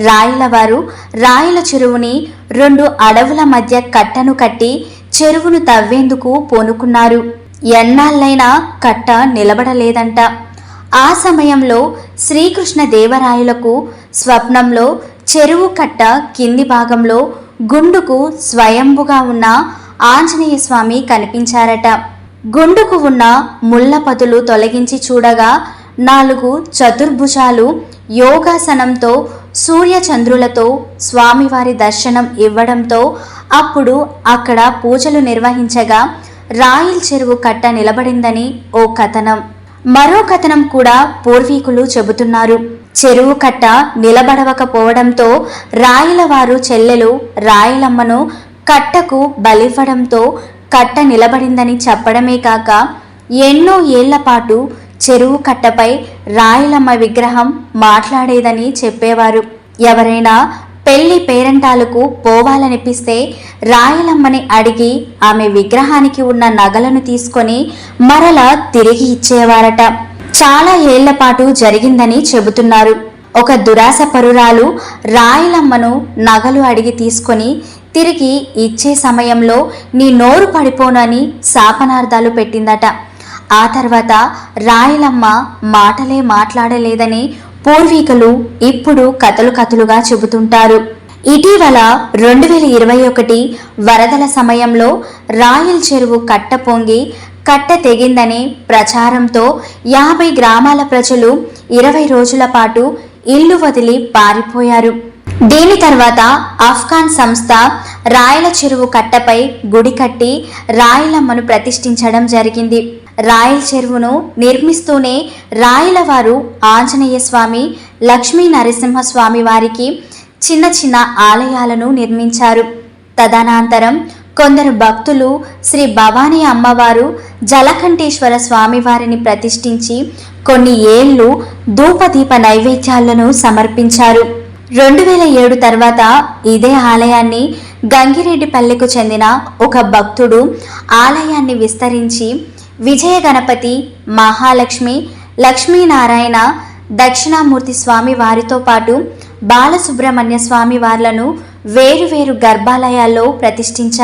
రాయలవారు రాయల చెరువుని 2 అడవుల మధ్య కట్టను కట్టి చెరువును తవ్వేందుకు పూనుకున్నారు. ఎన్నాళ్ళైనా కట్ట నిలబడలేదంట. ఆ సమయంలో శ్రీకృష్ణదేవరాయలకు స్వప్నంలో చెరువు కట్ట కింది భాగంలో గుండుకు స్వయంభుగా ఉన్న ఆంజనేయ స్వామి కనిపించారట. గుండుకు ఉన్న ముళ్ళ పదులు తొలగించి చూడగా 4 చతుర్భుజాలు యోగాసనంతో సూర్యచంద్రులతో స్వామివారి దర్శనం ఇవ్వడంతో అప్పుడు అక్కడ పూజలు నిర్వహించగా రాయల్ చెరువు కట్ట నిలబడిందని ఓ కథనం. మరో కథనం కూడా పూర్వీకులు చెబుతున్నారు. చెరువు కట్ట నిలబడవకపోవడంతో రాయలవారు చెల్లెలు రాయలమ్మను కట్టకు బలివ్వడంతో కట్ట నిలబడిందని చెప్పడమే కాక ఎన్నో ఏళ్ల పాటు చెరువు కట్టపై రాయలమ్మ విగ్రహం మాట్లాడేదని చెప్పేవారు. ఎవరైనా పెళ్లి పేరంటాలకు పోవాలనిపిస్తే రాయలమ్మని అడిగి ఆమె విగ్రహానికి ఉన్న నగలను తీసుకొని మరలా తిరిగి ఇచ్చేవారట. చాలా ఏళ్ల పాటు జరిగిందని చెబుతున్నారు. ఒక దురాశ పరురాలు రాయలమ్మను నగలు అడిగి తీసుకొని తిరిగి ఇచ్చే సమయంలో నీ నోరు పడిపోనని శాపనార్థాలు పెట్టిందట. ఆ తర్వాత రాయలమ్మ మాటలే మాట్లాడలేదని పూర్వీకులు ఇప్పుడు కథలుగా చెబుతుంటారు. ఇటీవల 2021 వరదల సమయంలో రాయల్ చెరువు కట్ట పొంగి కట్ట తెగిందనే ప్రచారంతో 50 గ్రామాల ప్రజలు 20 రోజుల పాటు ఇల్లు వదిలి పారిపోయారు. దీని తర్వాత ఆఫ్ఘాన్ సంస్థ రాయల చెరువు కట్టపై గుడి కట్టి రాయలమ్మను ప్రతిష్ఠించడం జరిగింది. రాయల్ చెరువును నిర్మిస్తూనే రాయలవారు ఆంజనేయ స్వామి, లక్ష్మీ నరసింహస్వామి వారికి చిన్న చిన్న ఆలయాలను నిర్మించారు. తదనంతరం కొందరు భక్తులు శ్రీ భవానీ అమ్మవారు, జలకంఠేశ్వర స్వామివారిని ప్రతిష్ఠించి కొన్ని ఏళ్లు ధూపదీప నైవేద్యాలను సమర్పించారు. 2007 తర్వాత ఇదే ఆలయాన్ని గంగిరెడ్డిపల్లెకు చెందిన ఒక భక్తుడు ఆలయాన్ని విస్తరించి విజయ గణపతి, మహాలక్ష్మి, లక్ష్మీనారాయణ, దక్షిణామూర్తి స్వామి వారితో పాటు బాలసుబ్రహ్మణ్య స్వామి వార్లను వేరువేరు గర్భాలయాల్లో ప్రతిష్ఠించారు.